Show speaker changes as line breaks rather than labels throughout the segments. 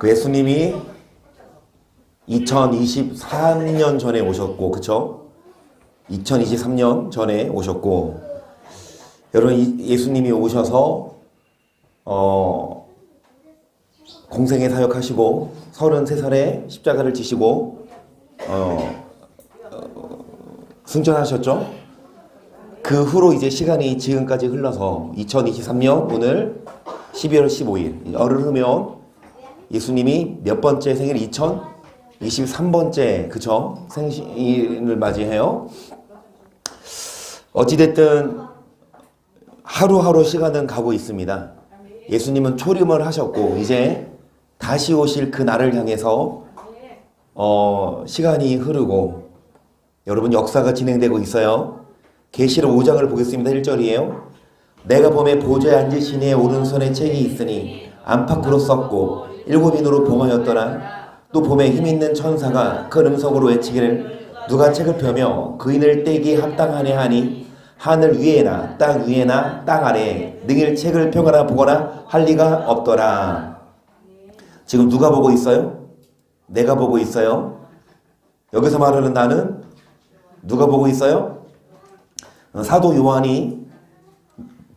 그 예수님이 2023년 전에 오셨고, 그쵸? 2023년 전에 오셨고, 여러분, 예수님이 오셔서, 공생애 사역하시고, 33살에 십자가를 지시고, 승천하셨죠? 그 후로 이제 시간이 지금까지 흘러서 2023년 오늘 12월 15일, 열흘 후면 예수님이 몇 번째 생일? 2023번째, 그쵸? 생일을 맞이해요. 어찌됐든 하루하루 시간은 가고 있습니다. 예수님은 초림을 하셨고 이제 다시 오실 그 날을 향해서 시간이 흐르고 여러분 역사가 진행되고 있어요. 계시록 5장을 보겠습니다. 1절이에요. 내가 봄에 보좌에 앉으신 이의 오른손에 책이 있으니 안팎으로 썼고 일곱 인으로 봉하였더라. 또 봄에 힘있는 천사가 큰 음성으로 외치기를 누가 책을 펴며 그 인을 떼기에 합당하네 하니 하늘 위에나 땅 위에나 땅 아래에 능히 책을 펴거나 보거나 할 리가 없더라. 지금 누가 보고 있어요? 내가 보고 있어요. 여기서 말하는 나는 누가 보고 있어요? 사도 요한이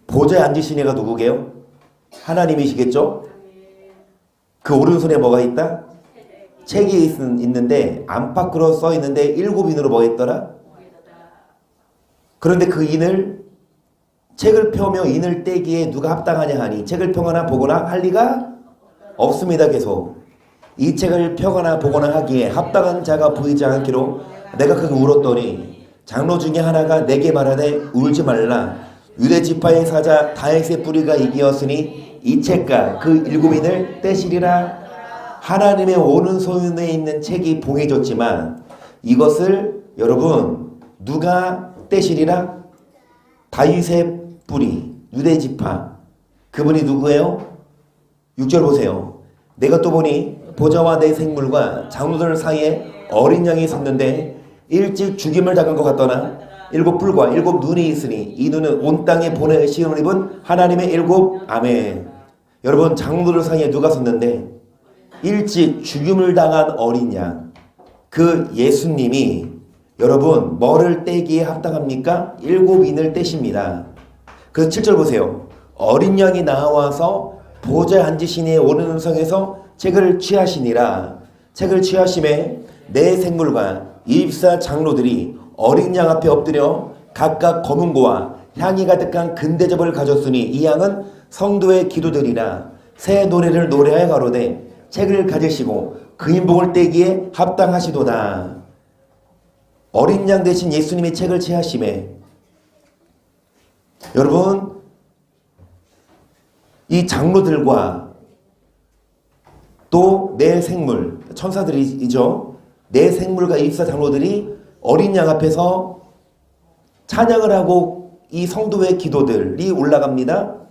보좌에 앉으신 이가 누구게요? 하나님이시겠죠? 그 오른손에 뭐가 있다? 책이 있는데 안팎으로 써 있는데 일곱 인으로 뭐가 있더라? 그런데 그 인을 책을 펴며 인을 떼기에 누가 합당하냐 하니 책을 펴거나 보거나 할 리가 없습니다. 계속 이 책을 펴거나 보거나 하기에 합당한 자가 보이지 않기로 내가 크게 울었더니 장로 중에 하나가 내게 말하되 울지 말라. 유대 지파의 사자 다윗의 뿌리가 이기었으니 이 책과 그 일곱 인을 떼시리라. 하나님의 오른손에 있는 책이 봉해졌지만 이것을 여러분 누가 떼시리라? 다윗의 뿌리, 유대 지파. 그분이 누구예요? 6절 보세요. 내가 또 보니 보좌와 내 생물과 장로들 사이에 어린 양이 섰는데 일찍 죽임을 당한 것 같더나 일곱 뿔과 일곱 눈이 있으니 이 눈은 온 땅에 보내 시험을 입은 하나님의 일곱 아멘. 여러분 장로들 사이에 누가 섰는데 일찍 죽임을 당한 어린 양, 그 예수님이 여러분 뭐를 떼기에 합당합니까? 일곱 인을 떼십니다. 그래서 7절 보세요. 어린 양이 나와서 보좌에 앉으신 이의 오른손에서 책을 취하시니라. 책을 취하심에 내 생물과 24 장로들이 어린 양 앞에 엎드려 각각 검은고와 향이 가득한 금대접을 가졌으니 이 양은 성도의 기도들이라. 새 노래를 노래하여 가로되 책을 가지시고 그 인복을 떼기에 합당하시도다. 어린 양 대신 예수님이 책을 취하심에 여러분 이 장로들과 또 내 생물 천사들이죠. 내 생물과 24 장로들이 어린 양 앞에서 찬양을 하고 이 성도의 기도들이 올라갑니다.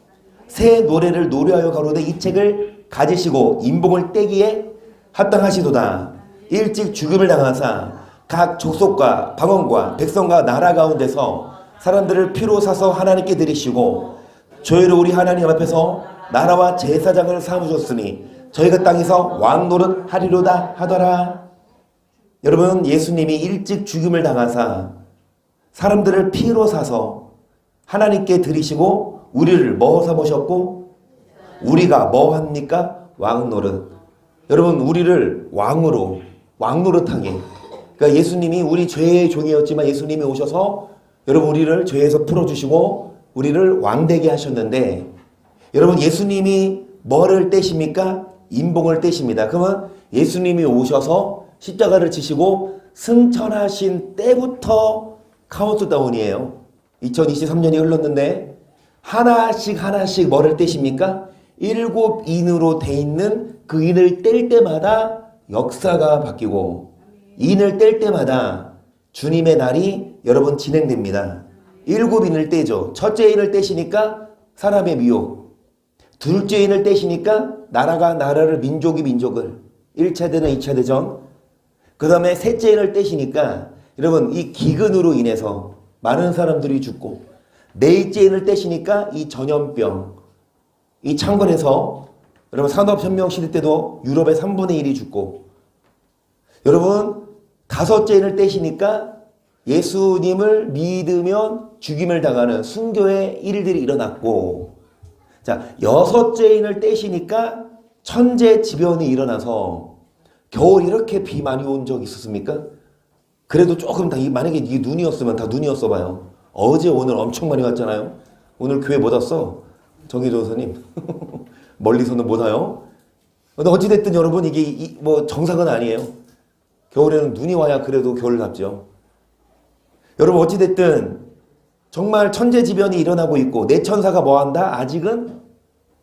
새 노래를 노래하여 가로되 이 책을 가지시고 인복을 떼기에 합당하시도다. 일찍 죽음을 당하사 각 족속과 방언과 백성과 나라 가운데서 사람들을 피로 사서 하나님께 드리시고 저희를 우리 하나님 앞에서 나라와 제사장을 삼으셨으니 저희가 땅에서 왕 노릇 하리로다 하더라. 여러분 예수님이 일찍 죽임을 당하사 사람들을 피로 사서 하나님께 드리시고 우리를 뭐 삼으셨고 우리가 뭐 합니까? 왕 노릇. 여러분 우리를 왕으로 왕 노릇하게. 그러니까 예수님이 우리 죄의 종이었지만 예수님이 오셔서 여러분 우리를 죄에서 풀어주시고 우리를 왕되게 하셨는데 여러분 예수님이 뭐를 떼십니까? 인복을 떼십니다. 그러면 예수님이 오셔서 십자가를 지시고 승천하신 때부터 카운트다운이에요. 2023년이 흘렀는데 하나씩 뭐를 떼십니까? 일곱 인으로 돼 있는 그 인을 뗄 때마다 역사가 바뀌고 인을 뗄 때마다 주님의 날이 여러분 진행됩니다. 일곱 인을 떼죠. 첫째 인을 떼시니까 사람의 미혹. 둘째 인을 떼시니까 나라가 나라를 민족이 민족을 1차 대전 2차 대전 그 다음에 셋째 인을 떼시니까 여러분 이 기근으로 인해서 많은 사람들이 죽고 넷째 인을 떼시니까 이 전염병 이 창궐에서 여러분 산업혁명 시대 때도 유럽의 3분의 1이 죽고, 여러분 다섯째인을 떼시니까 예수님을 믿으면 죽임을 당하는 순교의 일들이 일어났고, 자 여섯째인을 떼시니까 천재지변이 일어나서 겨울 이렇게 비 많이 온 적 있었습니까? 그래도 조금 다 만약에 이게 눈이었으면 다 눈이었어 봐요. 어제 오늘 엄청 많이 왔잖아요. 오늘 교회 못 왔어 정혜조 선생님. 멀리서는 못 와요. 근데 어찌됐든 여러분 이게 뭐 정상은 아니에요. 겨울에는 눈이 와야 그래도 겨울답죠. 여러분 어찌됐든 정말 천재지변이 일어나고 있고 내천사가 뭐한다? 아직은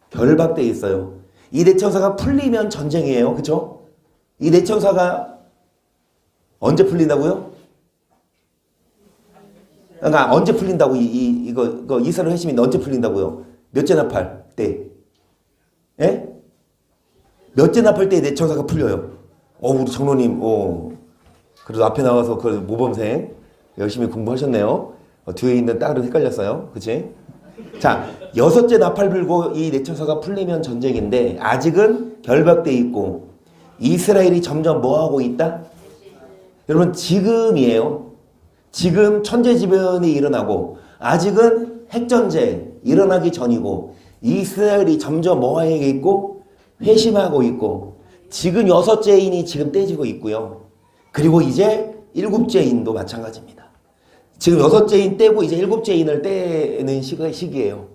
결박돼 있어요. 이 내천사가 풀리면 전쟁이에요. 그쵸? 이 내천사가 언제 풀린다고요? 그러니까 언제 풀린다고 이거 이스라엘 회심이 언제 풀린다고요? 몇째 나팔 때? 예? 몇째 나팔 때 내천사가 풀려요? 우리 장로님, 그래도 앞에 나와서 그 모범생 열심히 공부하셨네요. 뒤에 있는 딸은 헷갈렸어요. 그치? 자, 여섯째 나팔 불고 이 내천사가 풀리면 전쟁인데 아직은 결박돼 있고 이스라엘이 점점 뭐하고 있다? 여러분 지금이에요. 지금 천재지변이 일어나고 아직은 핵전쟁 일어나기 전이고 이스라엘이 점점 뭐하고 있고 회심하고 있고 지금 여섯째인이 지금 떼지고 있고요. 그리고 이제 일곱째인도 마찬가지입니다. 지금 여섯째인 떼고 이제 일곱째인을 떼는 시기예요.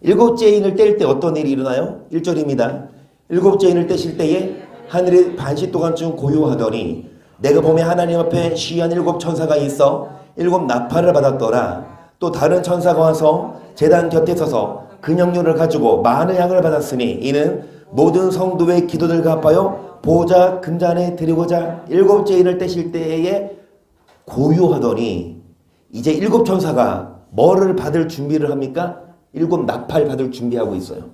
일곱째인을 뗄 때 어떤 일이 일어나요? 1절입니다. 일곱째인을 떼실 때에 하늘에 반시 동안쯤 고요하더니 내가 보면 하나님 앞에 쉬한 일곱 천사가 있어 일곱 나팔을 받았더라. 또 다른 천사가 와서 제단 곁에 서서 근역류를 가지고 많은 양을 받았으니 이는 모든 성도의 기도들과 합하여 보좌 금잔에 드리고자 일곱째인을 떼실 때에 고요하더니 이제 일곱 천사가 뭐를 받을 준비를 합니까? 일곱 나팔 받을 준비하고 있어요.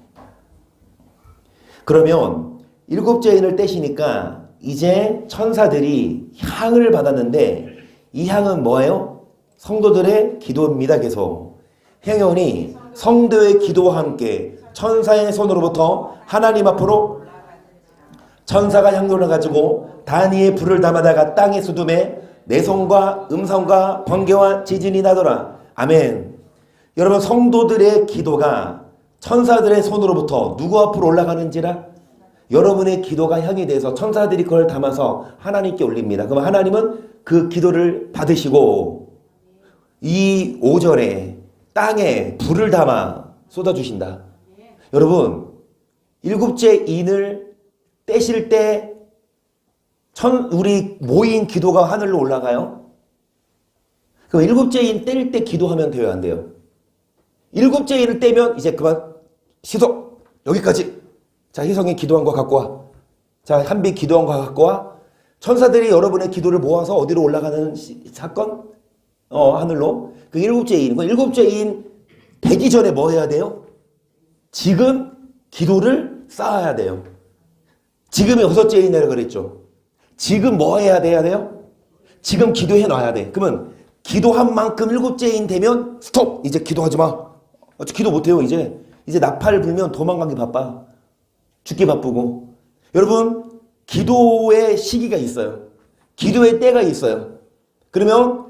그러면 일곱째인을 떼시니까 이제 천사들이 향을 받았는데 이 향은 뭐예요? 성도들의 기도입니다. 계속 행연이 성도의 기도와 함께 천사의 손으로부터 하나님 앞으로 천사가 향료를 가지고 단위의 불을 담아다가 땅에 쏟음에 내성과 음성과 번개와 지진이 나더라. 아멘. 여러분 성도들의 기도가 천사들의 손으로부터 누구 앞으로 올라가는지라? 여러분의 기도가 향이 돼서 천사들이 그걸 담아서 하나님께 올립니다. 그럼 하나님은 그 기도를 받으시고 이 5절에 땅에 불을 담아 쏟아주신다. 여러분 일곱째 인을 떼실 때 우리 모인 기도가 하늘로 올라가요? 그럼 일곱째 인 뗄 때 기도하면 돼요? 안 돼요? 일곱째 인을 떼면 이제 그만 희성 여기까지. 자 희성이 기도한 거 갖고 와. 자 한비 기도한 거 갖고 와. 천사들이 여러분의 기도를 모아서 어디로 올라가는 사건? 하늘로. 그 일곱째 인. 그 일곱째 인 되기 전에 뭐 해야 돼요? 지금 기도를 쌓아야 돼요. 지금 여섯째 인이라고 그랬죠. 지금 뭐 해야 돼요? 지금 기도해 놔야 돼. 그러면 기도한 만큼 일곱째 인 되면 스톱! 이제 기도하지 마. 기도 못해요 이제. 이제 나팔 불면 도망가기 바빠. 죽기 바쁘고. 여러분 기도의 시기가 있어요. 기도의 때가 있어요. 그러면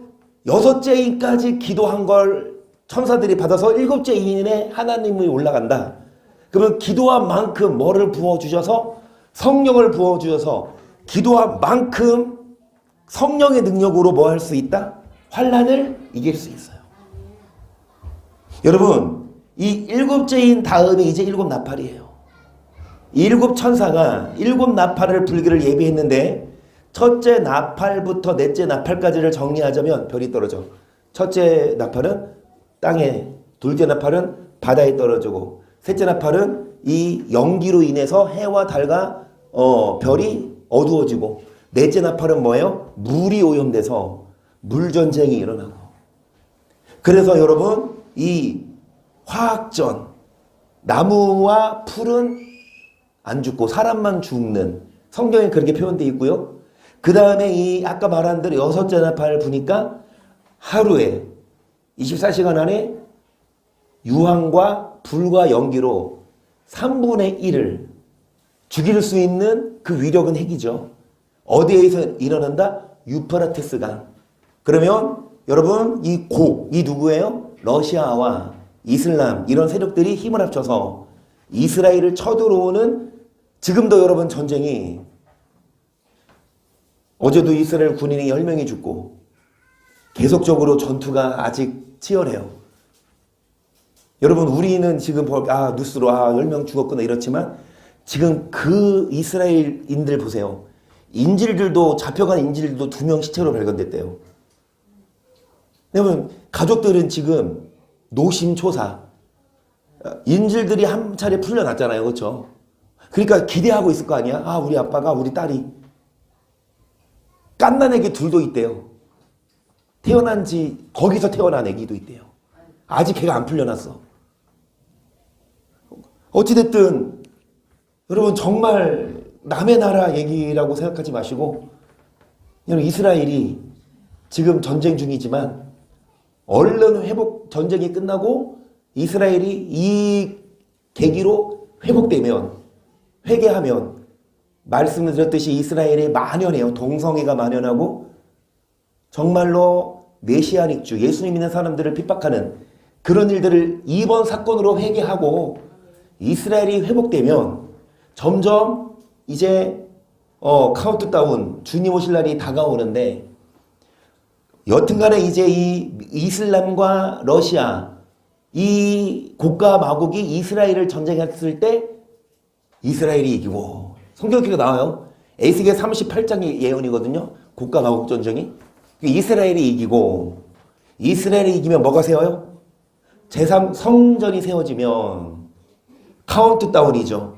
여섯째 인까지 기도한 걸 천사들이 받아서 일곱째 인에 하나님이 올라간다. 그러면 기도한 만큼 뭐를 부어주셔서 성령을 부어주셔서 기도한 만큼 성령의 능력으로 뭐 할 수 있다? 환난을 이길 수 있어요. 여러분 이 일곱째인 다음에 이제 일곱 나팔이에요. 일곱 천사가 일곱 나팔을 불기를 예비했는데 첫째 나팔부터 넷째 나팔까지를 정리하자면 별이 떨어져. 첫째 나팔은 땅에, 둘째 나팔은 바다에 떨어지고 셋째 나팔은 이 연기로 인해서 해와 달과 별이 어두워지고 넷째 나팔은 뭐예요? 물이 오염돼서 물전쟁이 일어나고. 그래서 여러분 이 화학전, 나무와 풀은 안 죽고 사람만 죽는 성경에 그렇게 표현되어 있고요. 그 다음에 이 아까 말한 대로 여섯째 나팔을 부니까 하루에 24시간 안에 유황과 불과 연기로 3분의 1을 죽일 수 있는 그 위력은 핵이죠. 어디에서 일어난다? 유프라테스강. 그러면 여러분 이 누구예요? 러시아와 이슬람 이런 세력들이 힘을 합쳐서 이스라엘을 쳐들어오는 지금도 여러분 전쟁이 어제도 이스라엘 군인이 10명이 죽고 계속적으로 전투가 아직 치열해요. 여러분 우리는 지금 뉴스로 10명 죽었구나 이렇지만 지금 그 이스라엘인들 보세요. 인질들도 잡혀간 인질들도 2명 시체로 발견됐대요. 왜냐면 가족들은 지금 노심초사 인질들이 한 차례 풀려났잖아요. 그렇죠? 그러니까 기대하고 있을 거 아니야. 우리 아빠가 우리 딸이 갓난 애기 둘도 있대요. 태어난 지 거기서 태어난 애기도 있대요. 아직 걔가 안 풀려났어. 어찌됐든 여러분 정말 남의 나라 얘기라고 생각하지 마시고 여러분 이스라엘이 지금 전쟁 중이지만 얼른 전쟁이 끝나고 이스라엘이 이 계기로 회복되면 회개하면 말씀을 드렸듯이 이스라엘에 만연해요. 동성애가 만연하고 정말로 메시아닉주 예수님 믿는 사람들을 핍박하는 그런 일들을 이번 사건으로 회개하고 이스라엘이 회복되면 점점 이제 카운트다운 주님 오실 날이 다가오는데 여튼간에 이제 이 이슬람과 러시아 이 국가 마국이 이스라엘을 전쟁했을 때 이스라엘이 이기고 성경기가 나와요. 에스겔 38장이 예언이거든요. 국가 마국 전쟁이 이스라엘이 이기고 이스라엘이 이기면 뭐가 세워요? 제3성전이 세워지면 카운트다운이죠.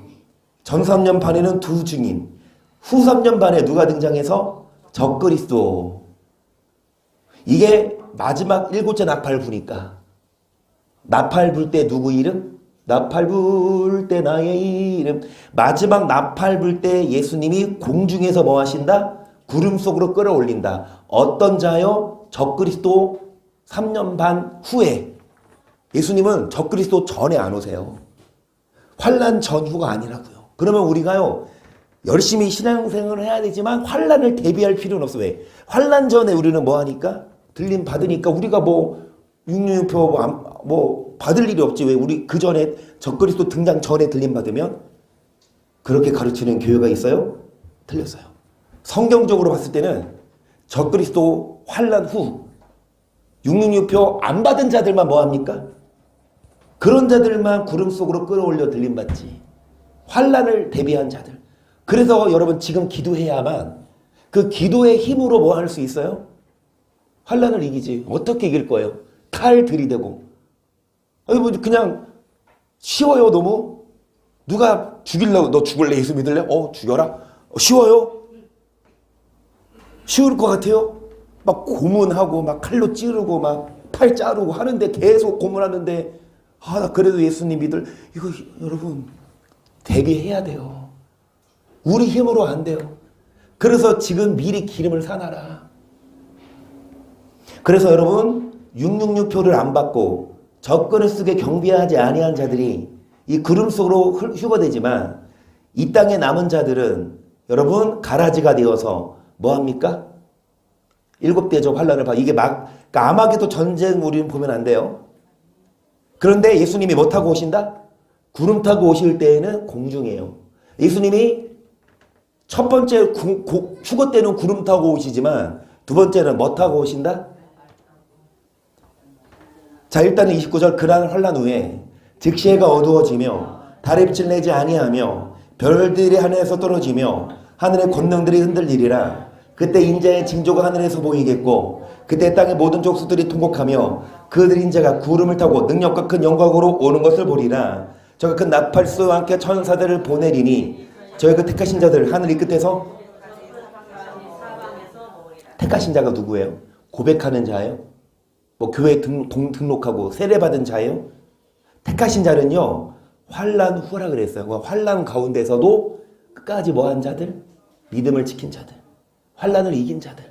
전 3년 반에는 두 증인, 후 3년 반에 누가 등장해서 적그리스도. 이게 마지막 7째 나팔 부니까 나팔 불 때 누구 이름? 나팔 불 때 나의 이름. 마지막 나팔 불 때 예수님이 공중에서 뭐 하신다? 구름 속으로 끌어올린다. 어떤 자요? 적그리스도 3년 반 후에. 예수님은 적그리스도 전에 안 오세요. 환난 전후가 아니라고요. 그러면 우리가요 열심히 신앙생활을 해야 되지만 환난을 대비할 필요는 없어. 왜? 환난 전에 우리는 뭐 하니까? 들림 받으니까 우리가 육류표 받을 일이 없지. 왜? 우리 그 전에 적그리스도 등장 전에 들림 받으면 그렇게 가르치는 교회가 있어요? 틀렸어요. 성경적으로 봤을 때는 적그리스도 환난 후 666표 안 받은 자들만 뭐 합니까? 그런 자들만 구름 속으로 끌어올려 들림 받지. 환난을 대비한 자들. 그래서 여러분 지금 기도해야만 그 기도의 힘으로 뭐 할 수 있어요? 환난을 이기지. 어떻게 이길 거예요? 칼 들이대고. 그냥 쉬워요 너무? 누가 죽이려고 너 죽을래? 예수 믿을래? 죽여라. 쉬워요? 쉬울 것 같아요? 막 고문하고 막 칼로 찌르고 막 팔 자르고 하는데 계속 고문하는데 나 그래도 예수님 믿을 이거 여러분 대비해야 돼요. 우리 힘으로 안 돼요. 그래서 지금 미리 기름을 사놔라. 그래서 여러분 666표를 안 받고 적그를 쓰게 경비하지 아니한 자들이 이 구름 속으로 휴거되지만 이 땅에 남은 자들은 여러분 가라지가 되어서 뭐합니까? 7대적 환란을 이게 그러니까 아마게도 전쟁 우리는 보면 안 돼요. 그런데 예수님이 뭐 타고 오신다? 구름 타고 오실 때에는 공중이에요. 예수님이 첫 번째 휴거 때는 구름 타고 오시지만 두 번째는 뭐 타고 오신다? 자 일단은 29절 그날 환란 후에 즉시 해가 어두워지며 달의 빛을 내지 아니하며 별들이 하늘에서 떨어지며 하늘의 권능들이 흔들리리라. 그때 인자의 징조가 하늘에서 보이겠고 그때 땅의 모든 족속들이 통곡하며 그들 인자가 구름을 타고 능력과 큰 영광으로 오는 것을 보리라. 저가 큰 나팔수와 함께 천사들을 보내리니 저희 그 택하신 자들 하늘 이 끝에서 택하신 자가 누구예요? 고백하는 자예요? 교회에 등록하고 세례받은 자예요? 택하신 자는요 환난 후라 그랬어요. 환난 가운데서도 끝까지 뭐한 자들? 믿음을 지킨 자들, 환난을 이긴 자들,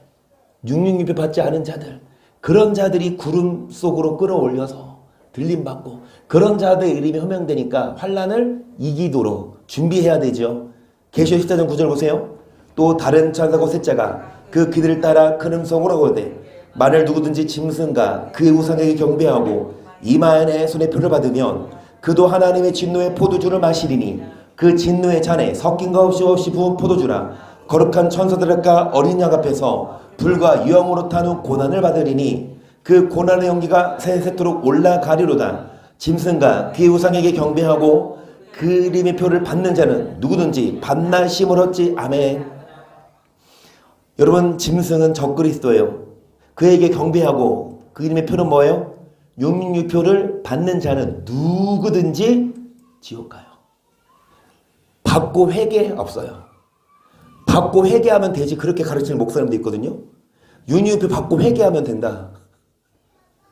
666표 받지 않은 자들, 그런 자들이 구름 속으로 끌어올려서 들림받고 그런 자들의 이름이 호명되니까 환난을 이기도록 준비해야 되죠. 계시록 14장 9절 보세요. 또 다른 천사고 셋째가 그 귀들을 따라 큰 음성으로 거되 만일 누구든지 짐승과 그의 우상에게 경배하고 이마에 손에 표를 받으면 그도 하나님의 진노의 포도주를 마시리니 그 진노의 잔에 섞인 것 없이 부은 포도주라. 거룩한 천사들과 어린 양 앞에서 불과 유황으로 타는 고난을 받으리니 그 고난의 연기가 세세토록 올라가리로다. 짐승과 그의 우상에게 경배하고 그 이름의 표를 받는 자는 누구든지 밤낮 힘을 얻지. 아멘. 여러분, 짐승은 적그리스도예요. 그에게 경배하고 그 이름의 표는 뭐예요? 666표를 받는 자는 누구든지 지옥 가요. 받고 회개 없어요. 받고 회개하면 되지, 그렇게 가르치는 목사님도 있거든요. 666표 받고 회개하면 된다.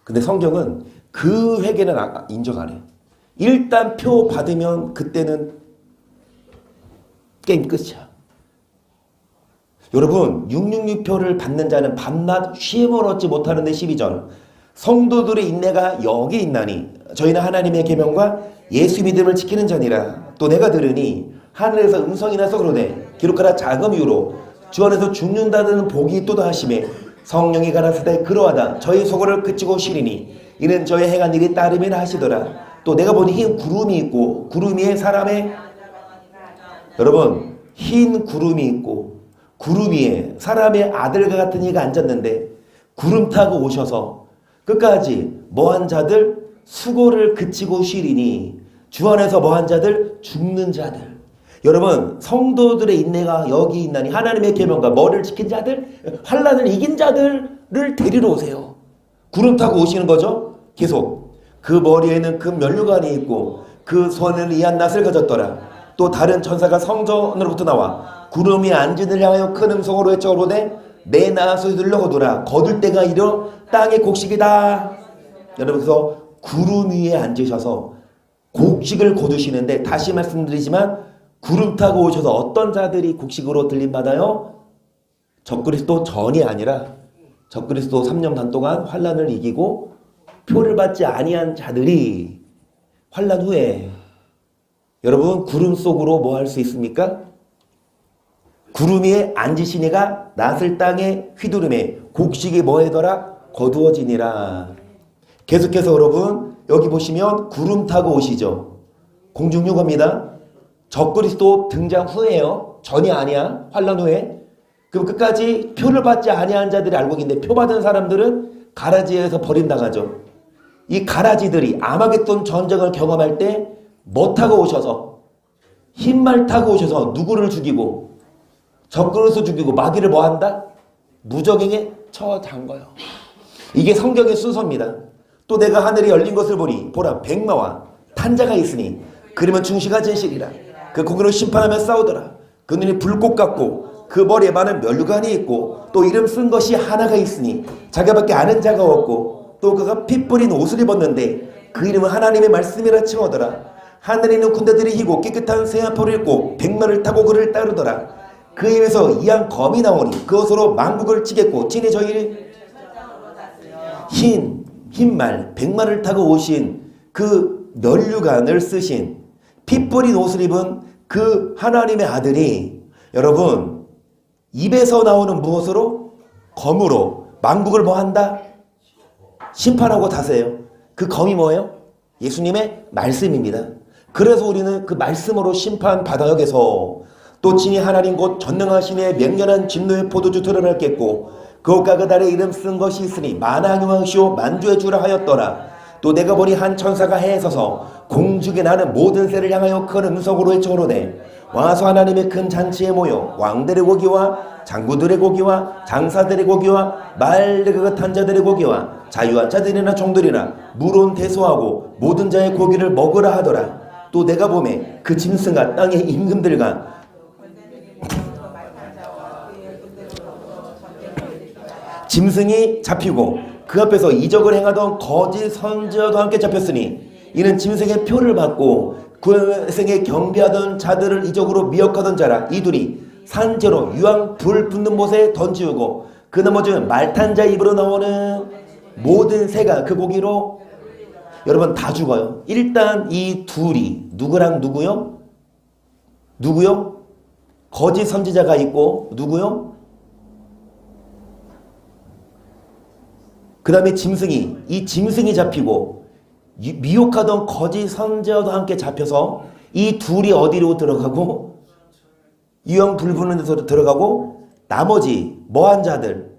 근데 성경은 그 회개는 인정 안 해요. 일단 표 받으면 그때는 게임 끝이야. 여러분, 666표를 받는 자는 밤낮 쉼을 얻지 못하는데 12절. 성도들의 인내가 여기 있나니 저희는 하나님의 계명과 예수 믿음을 지키는 자니라. 또 내가 들으니 하늘에서 음성이 나서 그러되 기록하라 작은 이유로 주 안에서 죽는다는 복이 또다 하심에 성령이 가라사대 그러하다 저희 소고를 그치고 시리니 이는 저의 행한 일이 따름이라 하시더라. 또 내가 보니 흰 구름이 있고 구름 위에 사람의, 여러분, 흰 구름이 있고 구름 위에 사람의 아들과 같은 이가 앉았는데 구름 타고 오셔서 끝까지 뭐한 자들 수고를 그치고 쉬리니 주 안에서 뭐한 자들 죽는 자들. 여러분, 성도들의 인내가 여기 있나니 하나님의 계명과 뭐를 지킨 자들, 환난을 이긴 자들을 데리러 오세요. 구름 타고 오시는 거죠. 계속 그 머리에는 금 면류관이 있고 그 손에는 이한 낫을 가졌더라. 또 다른 천사가 성전으로부터 나와 구름 위에 앉은 이를 향하여 큰 음성으로 외쳐오르되 내 나소리 들려거두라. 거둘 때가 이르러 땅의 곡식이다. 여러분, 그래서 구름 위에 앉으셔서 곡식을 거두시는데, 다시 말씀드리지만 구름 타고 오셔서 어떤 자들이 곡식으로 들림받아요? 적그리스도 전이 아니라 적그리스도 3년 반 동안 환난을 이기고 표를 받지 아니한 자들이 환난 후에, 여러분, 구름 속으로 뭐 할 수 있습니까? 구름 위에 앉으신 이가 낫을 땅에 휘두르매 곡식이 뭐해더라? 거두어지니라. 계속해서 여러분, 여기 보시면 구름 타고 오시죠. 공중유겁니다. 적그리스도 등장 후에요. 전이 아니야. 환난 후에. 그럼 끝까지 표를 받지 아니한 자들이 알고 있는데, 표 받은 사람들은 가라지에서 버림당하죠. 이 가라지들이 아마겟돈 전쟁을 경험할 때 뭐 타고 오셔서, 흰말 타고 오셔서 누구를 죽이고 적그리스도 죽이고 마귀를 뭐 한다? 무적행에 처잠궈요. 이게 성경의 순서입니다. 또 내가 하늘이 열린 것을 보니 보라 백마와 탄자가 있으니 그러면 중시가 진실이라. 그 공의로 심판하며 싸우더라. 그 눈이 불꽃 같고 그 머리에 많은 면류관이 있고 또 이름 쓴 것이 하나가 있으니 자기밖에 아는 자가 없고 또 그가 피 뿌린 옷을 입었는데 그 이름은 하나님의 말씀이라 칭하더라. 하늘에 있는 군대들이 희고 깨끗한 새하포를 입고 백마를 타고 그를 따르더라. 그 입에서 이한 검이 나오니 그것으로 만국을 치겠고 진히 저희를 흰말 백마를 타고 오신 그 면류관을 쓰신 피 뿌린 옷을 입은 그 하나님의 아들이, 여러분, 입에서 나오는 무엇으로? 검으로 만국을 뭐 한다? 심판하고 다스려요. 그 검이 뭐예요? 예수님의 말씀입니다. 그래서 우리는 그 말씀으로 심판받아야 해서 또 친히 하나님 곧 전능하시네 맹렬한 진노의 포도주 들을 밟겠고 그옷과 그 달에 이름 쓴 것이 있으니 만왕영왕시오 만주의 주라 하였더라. 또 내가 보니 한 천사가 해에 서서 공중에 나는 모든 새를 향하여 큰 음성으로 외쳐오르되 와서 하나님의 큰 잔치에 모여 왕들의 고기와 장구들의 고기와 장사들의 고기와 말그 탄자들의 고기와 자유한 자들이나 종들이나 물온 대소하고 모든 자의 고기를 먹으라 하더라. 또 내가 보매 그 짐승과 땅의 임금들과 짐승이 잡히고 그 앞에서 이적을 행하던 거짓 선지자도 함께 잡혔으니 이는 짐승의 표를 받고 그 생에 경배하던 자들을 이적으로 미혹하던 자라. 이들이 산재로 유황 불 붙는 못에 던지우고 그 나머지는 말탄 자 입으로 나오는 모든 새가 그 고기로, 여러분, 다 죽어요. 일단 이 둘이 누구랑 누구요? 누구요? 거짓 선지자가 있고 누구요? 그 다음에 짐승이, 이 짐승이 잡히고 미혹하던 거짓 선지자도 함께 잡혀서 이 둘이 어디로 들어가고 유황 불부는 데서 들어가고 나머지 뭐한 자들,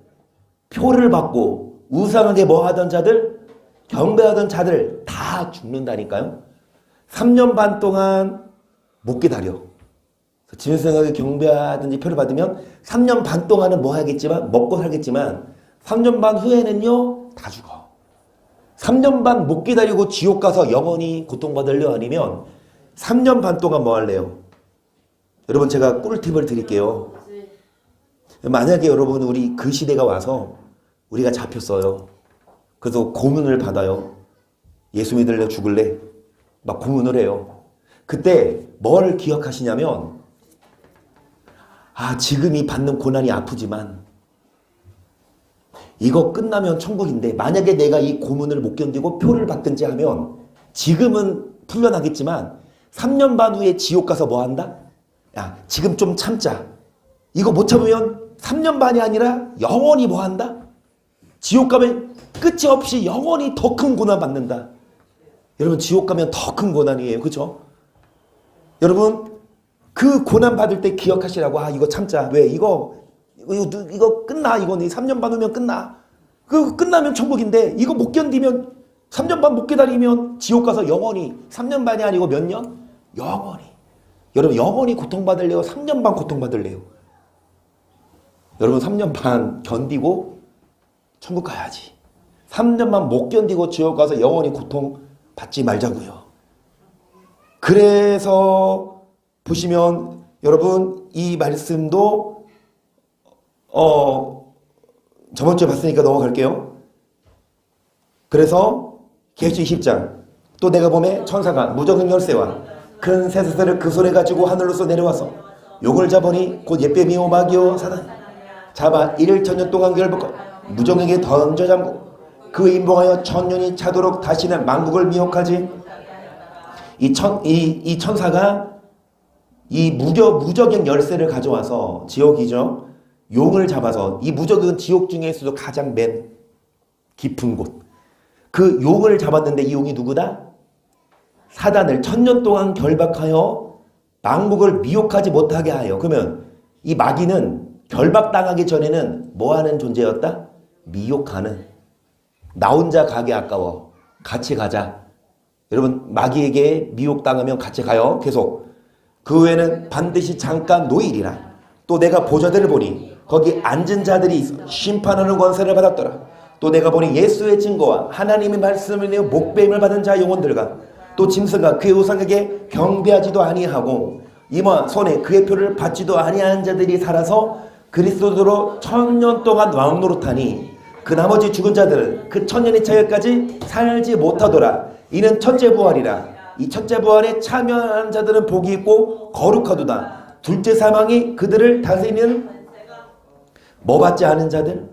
표를 받고 우상하게 뭐하던 자들, 경배하던 자들 다 죽는다니까요. 3년 반 동안 못 기다려. 짐승에게 경배하든지 표를 받으면 3년 반 동안은 뭐 하겠지만 먹고 살겠지만 3년 반 후에는요 다 죽어. 3년 반 못 기다리고 지옥 가서 영원히 고통받을려 아니면 3년 반 동안 뭐 할래요? 여러분 제가 꿀팁을 드릴게요. 만약에 여러분 우리 그 시대가 와서 우리가 잡혔어요. 그래서 고문을 받아요. 예수 믿을래 죽을래? 막 고문을 해요. 그때 뭘 기억하시냐면 지금 이 받는 고난이 아프지만 이거 끝나면 천국인데 만약에 내가 이 고문을 못 견디고 표를 받든지 하면 지금은 풀려나겠지만 3년 반 후에 지옥 가서 뭐 한다? 야, 지금 좀 참자. 이거 못 참으면 3년 반이 아니라 영원히 뭐 한다? 지옥 가면 끝이 없이 영원히 더 큰 고난 받는다. 여러분 지옥 가면 더 큰 고난이에요. 그렇죠? 여러분 그 고난 받을 때 기억하시라고. 이거 참자. 왜? 이거 끝나. 이거 3년 반 후면 끝나. 그 끝나면 천국인데 이거 못 견디면 3년 반 못 기다리면 지옥 가서 영원히 3년 반이 아니고 몇 년? 영원히. 여러분 영원히 고통받을래요? 3년 반 고통받을래요? 여러분 3년 반 견디고 천국 가야지. 3년 반 못 견디고 지옥 가서 영원히 고통받지 말자고요. 그래서 보시면 여러분 이 말씀도 저번 주에 봤으니까 넘어갈게요. 그래서 계시록 20장 또 내가 보매 천사가 무적은 열쇠와 큰 쇠사슬을 그 손에 가지고 하늘로서 내려와서 용을 잡으니 곧 옛뱀이요 마귀요 사단 잡아 1일 1000년 동안 결박하고 무정에게 던져 잠그고 그 인봉하여 1000년이 차도록 다시는 만국을 미혹하지. 이 천사가 이 무적의 열쇠를 가져와서 지옥이죠. 용을 잡아서 이 무적은 지옥 중에서도 가장 맨 깊은 곳. 그 용을 잡았는데 이 용이 누구다? 사단을 1000년 동안 결박하여 만국을 미혹하지 못하게 하여. 그러면 이 마귀는 결박당하기 전에는 뭐하는 존재였다? 미혹하는. 나 혼자 가기 아까워. 같이 가자. 여러분 마귀에게 미혹당하면 같이 가요. 계속. 그 후에는 반드시 잠깐 노일이라. 또 내가 보좌들을 보니 거기 앉은 자들이 있어 심판하는 권세를 받았더라. 또 내가 보니 예수의 증거와 하나님의 말씀을 내어 목배임을 받은 자 영혼들과 또 짐승과 그의 우상에게 경배하지도 아니하고 이마 손에 그의 표를 받지도 아니한 자들이 살아서 그리스도로 1000년 동안 왕노릇하니 그 나머지 죽은 자들은 그 1000년이 차기까지 살지 못하더라. 이는 첫째 부활이라. 이 첫째 부활에 참여한 자들은 복이 있고 거룩하도다. 둘째 사망이 그들을 다스리는 뭐 받지 않은 자들?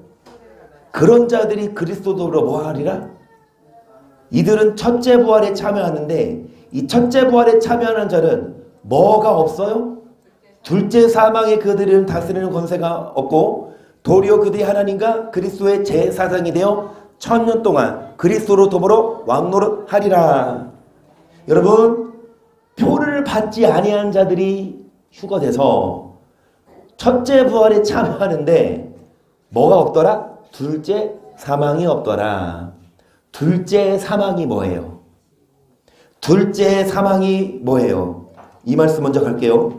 그런 자들이 그리스도로 뭐 하리라? 이들은 첫째 부활에 참여하는데 이 첫째 부활에 참여하는 자는 뭐가 없어요? 둘째 사망에 그들은 다스리는 권세가 없고 도리어 그들이 하나님과 그리스도의 제사장이 되어 1000년 동안 그리스도로 더불어 왕노릇하리라. 여러분 표를 받지 아니한 자들이 휴거돼서 첫째 부활에 참여하는데 뭐가 없더라? 둘째 사망이 없더라. 둘째 사망이 뭐예요? 둘째 사망이 뭐예요? 이 말씀 먼저 갈게요.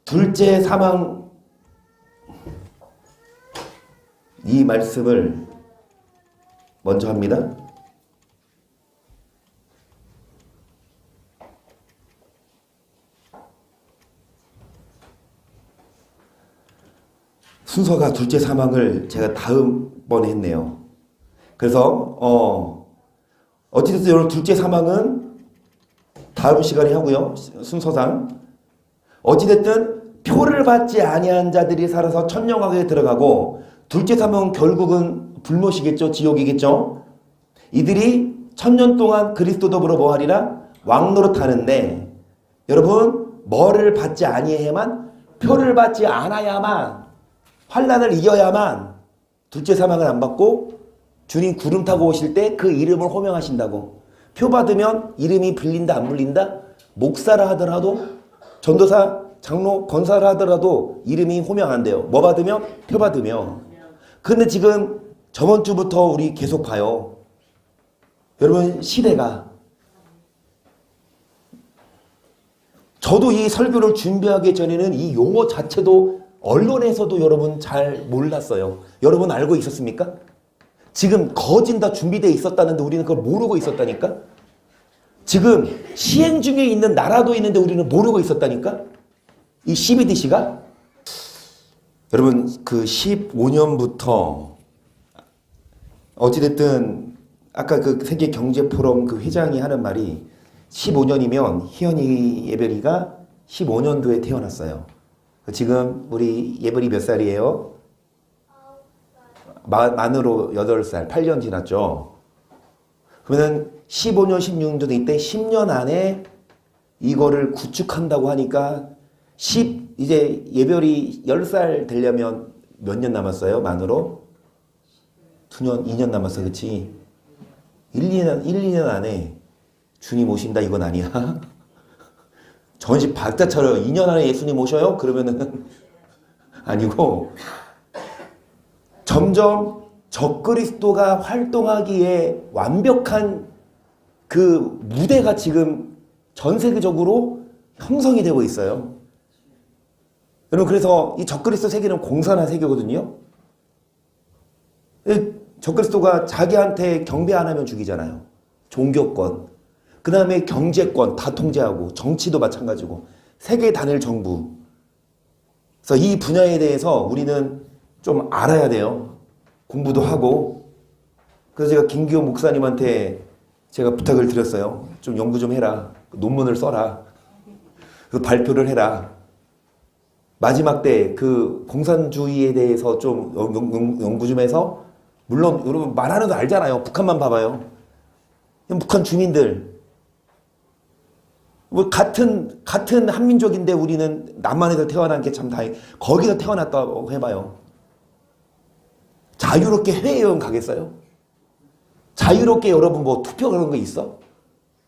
둘째 사망, 이 말씀을 먼저 합니다. 순서가 둘째 사망을 제가 다음번에 했네요. 그래서 어찌됐든 여러분 둘째 사망은 다음 시간에 하고요. 순서상 어찌됐든 표를 받지 아니한 자들이 살아서 천년왕국에 들어가고 둘째 사망은 결국은 불못이겠죠. 지옥이겠죠. 이들이 1000년 동안 그리스도 더불어 뭐하리라? 왕노릇하는데 여러분 뭐를 받지 아니해야만? 표를 받지 않아야만, 환난을 이겨야만 둘째 사망을 안 받고 주님 구름 타고 오실 때 그 이름을 호명하신다고. 표 받으면 이름이 불린다 안 불린다? 목사라 하더라도, 전도사, 장로, 권사라 하더라도 이름이 호명 안 돼요. 뭐 받으면? 표 받으면. 근데 지금 저번 주부터 우리 계속 봐요. 여러분, 시대가, 저도 이 설교를 준비하기 전에는 이 용어 자체도 언론에서도 여러분 잘 몰랐어요. 여러분 알고 있었습니까? 지금 거진 다 준비되어 있었다는데 우리는 그걸 모르고 있었다니까? 지금 시행 중에 있는 나라도 있는데 우리는 모르고 있었다니까? 이 CBDC가? 여러분, 그 15년부터 어찌됐든 아까 그 세계경제포럼 그 회장이 하는 말이 15년이면 희연이 예별이가 15년도에 태어났어요. 지금 우리 예별이 몇 살이에요? 만으로 8살, 8년 지났죠. 그러면 15년, 16년도 이때 10년 안에 이거를 구축한다고 하니까 이제 예별이 10살 되려면 몇 년 남았어요? 만으로? 2년, 2년 남았어. 그치? 2년 안에 주님 오신다 이건 아니야. 전시 박자 차려. 2년 안에 예수님 오셔요? 그러면은 아니고 점점 적그리스도가 활동하기에 완벽한 그 무대가 지금 전 세계적으로 형성이 되고 있어요. 여러분, 그래서 이 적그리스도 세계는 공산화 세계거든요. 적그리스도가 자기한테 경배 안 하면 죽이잖아요. 종교권, 그 다음에 경제권 다 통제하고, 정치도 마찬가지고, 세계 단일 정부. 그래서 이 분야에 대해서 우리는 좀 알아야 돼요. 공부도 하고. 그래서 제가 김기호 목사님한테 제가 부탁을 드렸어요. 좀 연구 좀 해라. 논문을 써라. 그 발표를 해라. 마지막 때 그 공산주의에 대해서 좀 연구 좀 해서, 물론 여러분 말하는 거 알잖아요. 북한만 봐봐요. 북한 주민들 뭐 같은 한민족인데 우리는 남한에서 태어난 게 참 다행. 거기서 태어났다고 해봐요. 자유롭게 해외여행 가겠어요? 자유롭게 여러분 뭐 투표 그런 거 있어?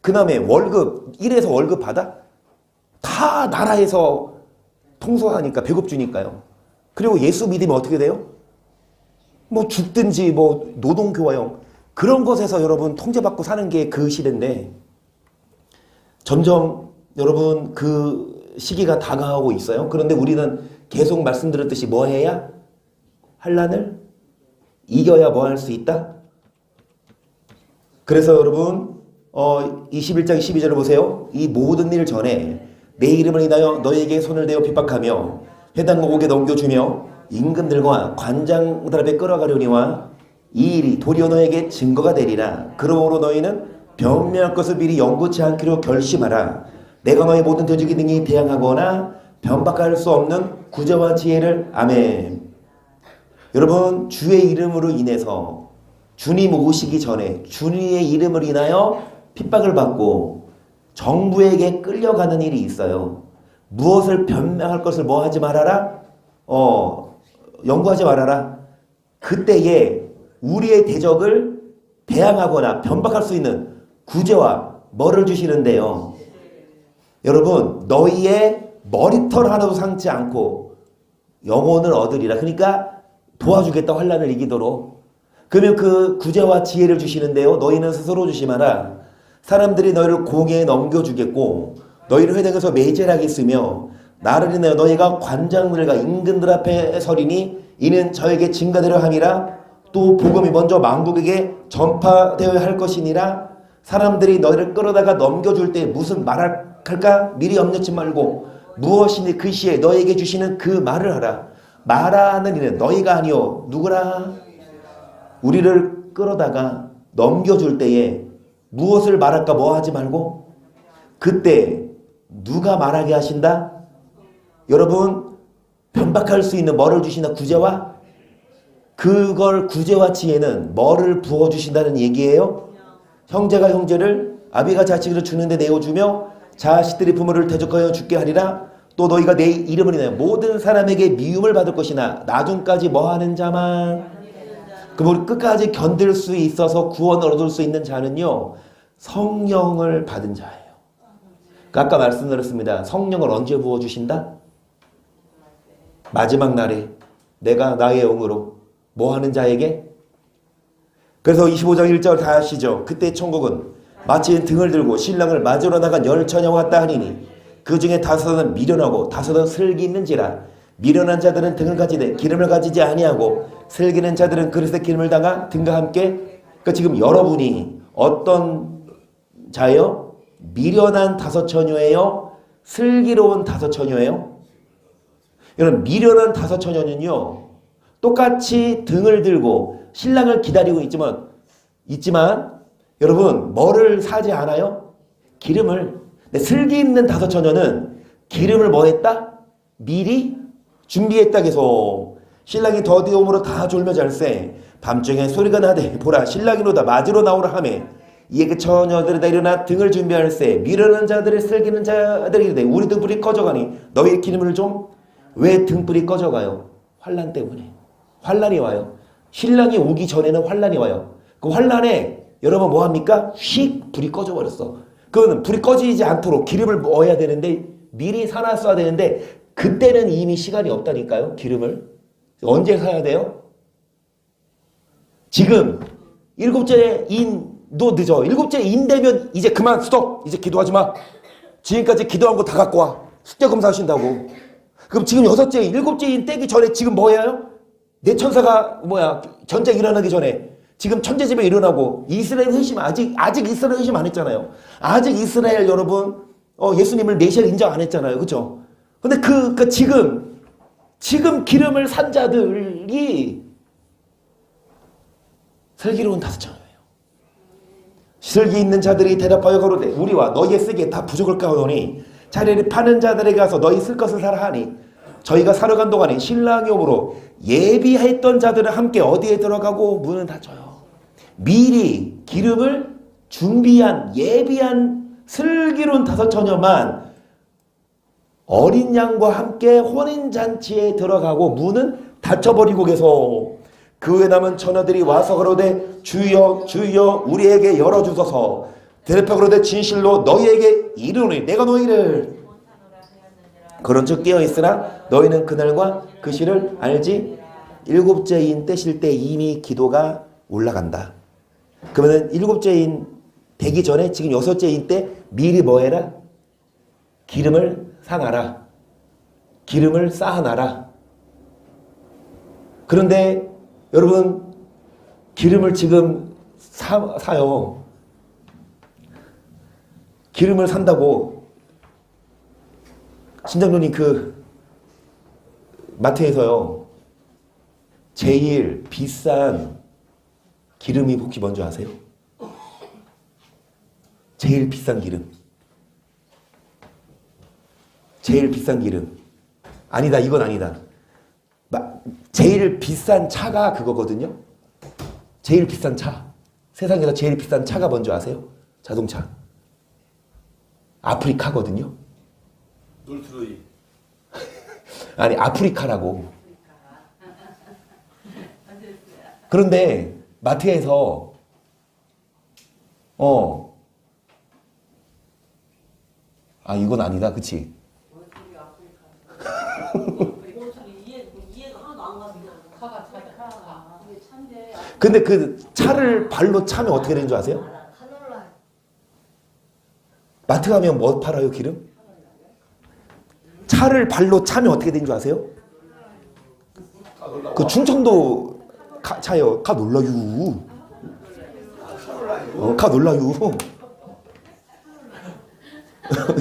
그 다음에 월급 1에서 월급 받아? 다 나라에서 통솔하니까 배급 주니까요. 그리고 예수 믿으면 어떻게 돼요? 뭐 죽든지 뭐 노동교화형 그런 것에서 여러분 통제받고 사는 게 그 시대인데, 점점 여러분 그 시기가 다가오고 있어요. 그런데 우리는 계속 말씀드렸듯이 뭐 해야? 환난을 이겨야 뭐 할 수 있다? 그래서 여러분 21장 12절을 보세요. 이 모든 일 전에 내 이름을 인하여 너에게 손을 대어 핍박하며 회당과 옥에 넘겨주며 임금들과 관장들 앞에 끌어가려니와 이 일이 도리어 너에게 증거가 되리라. 그러므로 너희는 변명할 것을 미리 연구치 않기로 결심하라. 내가 너의 모든 돼지기 등이 대항하거나 변박할 수 없는 구제와 지혜를. 아멘. 여러분, 주의 이름으로 인해서 주님 오시기 전에 주님의 이름을 인하여 핍박을 받고 정부에게 끌려가는 일이 있어요. 무엇을 변명할 것을 뭐 하지 말아라? 연구하지 말아라. 그때에 우리의 대적을 대항하거나 변박할 수 있는 구제와 뭐를 주시는데요. 여러분, 너희의 머리털 하나도 상치 않고 영혼을 얻으리라. 그러니까 도와주겠다, 환난을 이기도록. 그러면 그 구제와 지혜를 주시는데요. 너희는 스스로 조심하라. 사람들이 너희를 공회에 넘겨주겠고 너희를 회당에서 매질하겠으며 나를 인하여 너희가 관장들과 임금들 앞에 서리니 이는 저에게 증가되려 함이라. 또 복음이 먼저 만국에게 전파되어야 할 것이니라. 사람들이 너희를 끌어다가 넘겨줄 때 무슨 말할까 미리 염려치 말고 무엇이니 그 시에 너희에게 주시는 그 말을 하라. 말하는 이는 너희가 아니요 누구라? 우리를 끌어다가 넘겨줄 때에 무엇을 말할까 뭐 하지 말고 그때 누가 말하게 하신다? 여러분, 변박할 수 있는 뭐를 주시나? 구제와? 그걸 구제와 지혜는 뭐를 부어주신다는 얘기예요? 형제가 형제를, 아비가 자식을 주는데 내어주며 자식들이 부모를 대적하여 죽게 하리라. 또 너희가 내 이름을 인하여 모든 사람에게 미움을 받을 것이나 나중까지 뭐하는 자만. 그럼 우리 끝까지 견딜 수 있어서 구원을 얻을 수 있는 자는요, 성령을 받은 자예요. 아까 말씀드렸습니다. 성령을 언제 부어주신다? 마지막 날에 내가 나의 영으로 뭐하는 자에게? 그래서 25장 1절 다 아시죠? 그때 천국은 마치 등을 들고 신랑을 맞으러 나간 열처녀와 같다 하니니 그 중에 다섯은 미련하고 다섯은 슬기 있는지라. 미련한 자들은 등을 가지되 기름을 가지지 아니하고 슬기 있는 자들은 그릇에 기름을 담아 등과 함께. 그러니까 지금 여러분이 어떤 자예요? 미련한 다섯 처녀예요? 슬기로운 다섯 처녀예요? 여러분, 미련한 다섯 처녀는요, 똑같이 등을 들고 신랑을 기다리고 있지만 여러분, 뭐를 사지 않아요? 기름을. 근데 슬기 있는 다섯 처녀는 기름을 뭐 했다? 미리 준비했다. 계속 신랑이 더디움으로 다 졸며 잘세 밤중에 소리가 나되 보라 신랑이로다 맞으러 나오라 하매 이에 그 처녀들이 다 일어나 등을 준비할세 미련한 자들을 슬기는 자들이 이르되 우리 등불이 꺼져가니 너희 기름을 좀. 왜 등불이 꺼져가요? 환난 때문에. 환난이 와요. 신랑이 오기 전에는 환난이 와요. 그 환난에 여러분 뭐합니까? 휙 불이 꺼져버렸어. 그건 불이 꺼지지 않도록 기름을 넣어야 되는데 미리 사놨어야 되는데 그때는 이미 시간이 없다니까요. 기름을 언제 사야 돼요? 지금 일곱째 인도 늦어. 일곱째 인 되면 이제 그만 스톱. 이제 기도하지 마. 지금까지 기도한 거 다 갖고 와. 숙제 검사하신다고. 그럼 지금 여섯째 인, 일곱째 인 떼기 전에 지금 뭐 해요? 내 천사가 전쟁 일어나기 전에 지금 천재집에 일어나고 이스라엘 회심 아직 이스라엘 회심 안 했잖아요. 아직 이스라엘 여러분 예수님을 메시아 인정 안 했잖아요. 그렇죠? 근데 지금 기름을 산 자들이 슬기로운 다섯 처녀예요. 슬기 있는 자들이 대답하여 가로되 우리와 너희의 쓰기에 다 부족할까 하노니 차라리 파는 자들에게 가서 너희 쓸 것을 사라 하니 저희가 사러 간 동안에 신랑이 오므로 예비했던 자들은 함께 어디에 들어가고 문은 닫혀요. 미리 기름을 준비한 예비한 슬기로운 다섯 처녀만 어린 양과 함께 혼인잔치에 들어가고 문은 닫혀버리고 계속. 그 후에 남은 처녀들이 와서 그러되 주여 주여 우리에게 열어주소서. 대답하여 그러되 진실로 너희에게 이르노니 내가 너희를 그런즉 깨어있으나 너희는 그날과 그 시를 알지. 일곱째 인 떼실 때 이미 기도가 올라간다. 그러면 일곱째 인 되기 전에 지금 여섯째 인 때 미리 뭐 해라? 기름을 사놔라. 기름을 쌓아놔라. 그런데 여러분 기름을 지금 사요. 기름을 산다고 신장로님 마트에서요 제일 비싼 기름이 혹시 뭔지 아세요? 제일 비싼 기름. 제일 비싼 기름. 아니다, 이건 아니다. 제일 비싼 차가 그거거든요. 제일 비싼 차. 세상에서 제일 비싼 차가 뭔지 아세요? 자동차. 아프리카거든요.
롤스로이.
아니, 아프리카라고. 그런데 마트에서 이건 아니다, 그치? 근데 그 차를 발로 차면 어떻게 되는 줄 아세요? 마트 가면 뭐 팔아요, 기름? 차를 발로 차면 어떻게 되는 줄 아세요? 그 충청도 차요. 가 놀라유. 가 놀라유.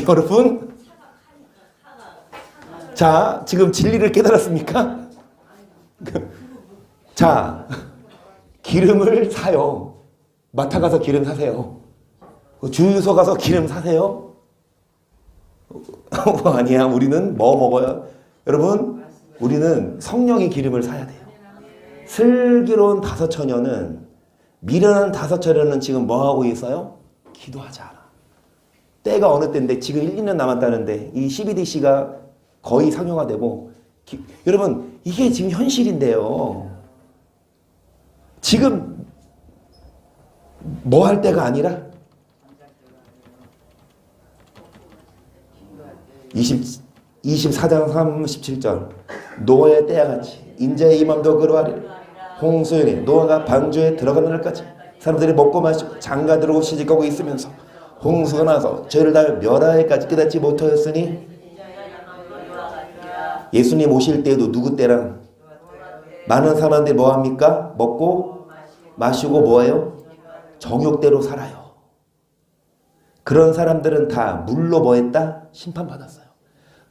여러분, 자, 지금 진리를 깨달았습니까? 자, 기름을 사요. 마트 가서 기름 사세요. 주유소 가서 기름 사세요. 아니야, 우리는 뭐 먹어요? 여러분, 우리는 성령의 기름을 사야 돼요. 슬기로운 다섯 처녀는, 미련한 다섯 처녀는 지금 뭐 하고 있어요? 기도하지 않아. 때가 어느 때인데 지금 1, 2년 남았다는데 이 CBDC가 거의 상용화되고 여러분 이게 지금 현실인데요. 지금 뭐 할 때가 아니라 24장 37절 노아의 때와 같이 인자의 임함도 그러하리라. 홍수에 노아가 방주에 들어가는 날까지 사람들이 먹고 마시고 장가들고 시집가고 있으면서 홍수가 나서 죄를 다 멸하기까지 깨닫지 못하였으니 예수님 오실 때에도 누구 때랑 많은 사람들이 뭐합니까? 먹고 마시고 뭐예요? 정욕대로 살아요. 그런 사람들은 다 물로 뭐했다? 심판받았어요.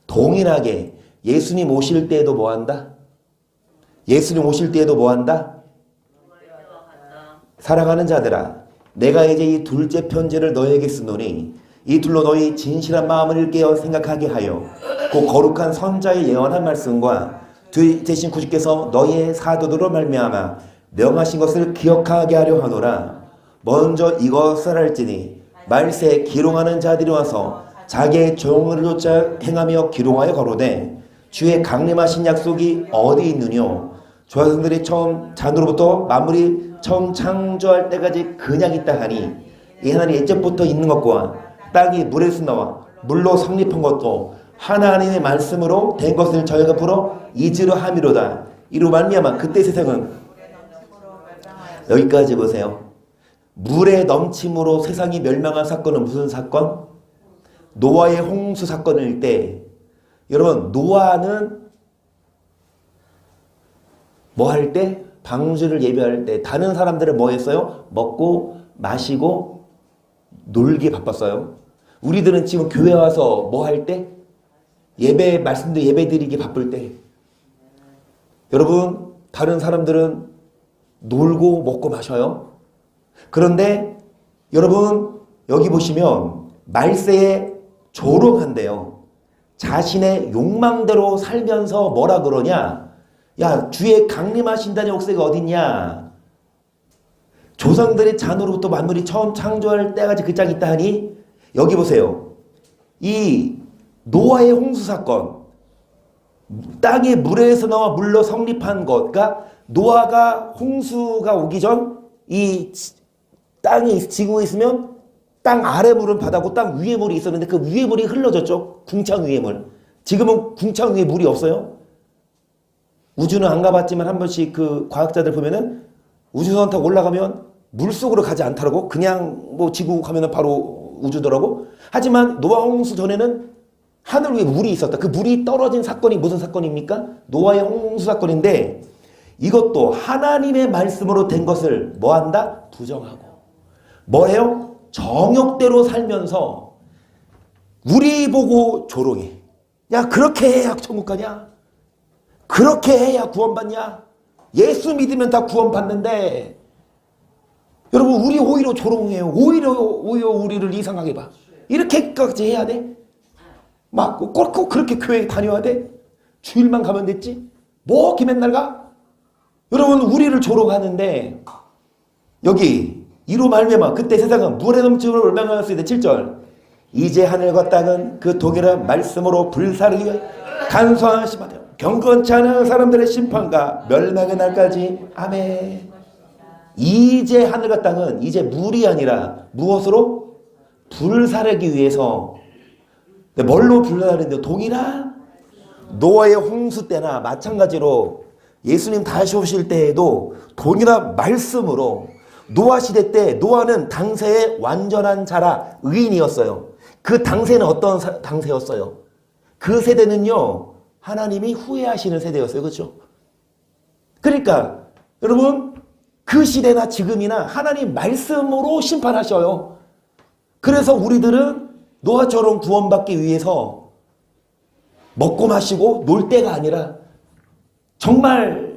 동일하게 예수님 오실 때에도 뭐한다? 예수님 오실 때에도 뭐한다? 사랑하는 자들아 내가 이제 이 둘째 편지를 너에게 쓰노니 이 둘로 너희 진실한 마음을 깨어 생각하게 하여 그 거룩한 선자의 예언한 말씀과 대신 구주께서 너희의 사도들로 말미암아 명하신 것을 기억하게 하려 하노라. 먼저 이것을 할지니 말세 기롱하는 자들이 와서 자기의 종을 쫓아 행하며 기롱하여 거로되 주의 강림하신 약속이 어디 있느뇨. 조상들이 처음 잔으로부터 만물이 처음 창조할 때까지 그냥 있다 하니 이 하나님 예적부터 있는 것과 땅이 물에서 나와 물로 성립한 것도 하나님의 말씀으로 된 것을 저희가 풀어 이지로 함이로다. 이로 말미암아 그때 세상은 여기까지 보세요. 물의 넘침으로 세상이 멸망한 사건은 무슨 사건? 노아의 홍수 사건일 때 여러분 노아는 뭐 할 때? 방주를 예배할 때 다른 사람들은 뭐 했어요? 먹고 마시고 놀기에 바빴어요. 우리들은 지금 교회 와서 뭐 할 때? 예배 말씀도 예배 드리기 바쁠 때 여러분 다른 사람들은 놀고 먹고 마셔요. 그런데 여러분 여기 보시면 말세에 조롱한대요. 자신의 욕망대로 살면서 뭐라 그러냐? 야 주의 강림하신다는 역사가 어딨냐? 조상들의 잔으로부터 만물이 처음 창조할 때까지 그 짝이 있다 하니 여기 보세요. 이 노아의 홍수 사건 땅이 물에서 나와 물로 성립한 것 그러니까 노아가 홍수가 오기 전 이 땅이 지구에 있으면 땅 아래 물은 바다고 땅 위에 물이 있었는데 그 위에 물이 흘러졌죠. 궁창 위에 물. 지금은 궁창 위에 물이 없어요. 우주는 안 가봤지만 한 번씩 그 과학자들 보면은 우주선 타고 올라가면 물속으로 가지 않더라고. 그냥 뭐 지구 가면은 바로 우주더라고. 하지만 노아 홍수 전에는 하늘 위에 물이 있었다. 그 물이 떨어진 사건이 무슨 사건입니까? 노아의 홍수 사건인데 이것도 하나님의 말씀으로 된 것을 뭐한다? 부정하고 뭐예요? 정욕대로 살면서 우리 보고 조롱해. 야 그렇게 해야 천국 가냐? 그렇게 해야 구원받냐? 예수 믿으면 다 구원받는데 여러분 우리 오히려 조롱해요. 오히려 우리를 이상하게 봐. 이렇게까지 해야 돼? 막 꼭 그렇게 교회 다녀야 돼? 주일만 가면 됐지? 뭐 이렇게 맨날 가? 여러분 우리를 조롱하는데 여기 이로 말미암아 그때 세상은 물에 넘침으로 멸망하였으니 7절 이제 하늘과 땅은 그 동일한 말씀으로 불사르기 위해 간소하시마되 경건치 않은 사람들의 심판과 멸망의 날까지 아멘. 이제 하늘과 땅은 이제 물이 아니라 무엇으로? 불사르기 위해서. 뭘로 불사르는데 동일한 노아의 홍수 때나 마찬가지로 예수님 다시 오실 때에도 동일한 말씀으로 노아 시대 때 노아는 당세의 완전한 자라 의인이었어요. 그 당세는 어떤 당세였어요? 그 세대는요 하나님이 후회하시는 세대였어요. 그렇죠? 그러니까 여러분 그 시대나 지금이나 하나님 말씀으로 심판하셔요. 그래서 우리들은 노아처럼 구원받기 위해서 먹고 마시고 놀 때가 아니라 정말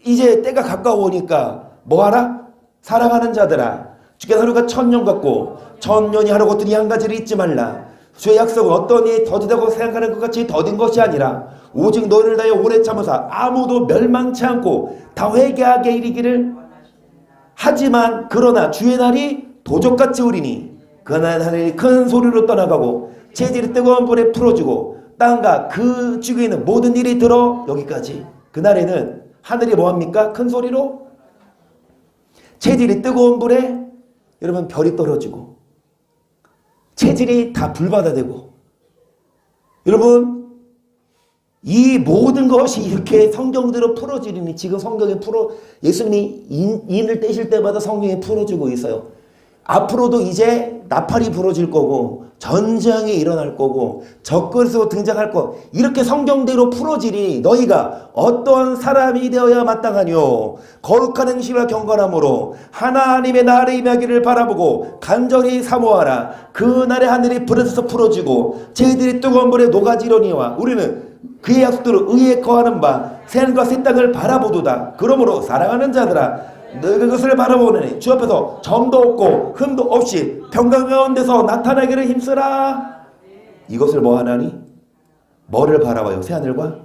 이제 때가 가까우니까 뭐하라? 사랑하는 자들아 주께서 하루가 1000년 같고 1000년이 하루 같으니 한 가지를 잊지 말라. 주의 약속은 어떤 이 더디다고 생각하는 것 같이 더딘 것이 아니라 오직 너희를 다해 오래 참으사 아무도 멸망치 않고 다 회개하게 이르기를 하지만 그러나 주의 날이 도적같이 오리니 그날 하늘이 큰 소리로 떠나가고 재질이 뜨거운 불에 풀어주고 땅과 그 중에 있는 모든 일이 들어 여기까지. 그날에는 하늘이 뭐합니까? 큰 소리로 체질이 뜨거운 불에 여러분 별이 떨어지고 체질이 다 불바다되고 여러분 이 모든 것이 이렇게 성경대로 풀어지니 지금 성경에 예수님이 인을 떼실 때마다 성경에 풀어주고 있어요. 앞으로도 이제 나팔이 불어질 거고 전쟁이 일어날 거고 적그리스도 등장할 거 이렇게 성경대로 풀어지니 너희가 어떤 사람이 되어야 마땅하뇨. 거룩한 행실과 경건함으로 하나님의 나라의 임하기를 바라보고 간절히 사모하라. 그날의 하늘이 불에서 풀어지고 저희들이 뜨거운 불에 녹아지려니와 우리는 그의 약속대로 의에 거하는 바 새하늘과 새 땅을 바라보도다. 그러므로 사랑하는 자들아 너희가 그것을 바라보느니 주 앞에서 점도 없고 흠도 없이 평강 가운데서 나타나기를 힘쓰라. 이것을 뭐 하나니? 뭐를 바라봐요? 새하늘과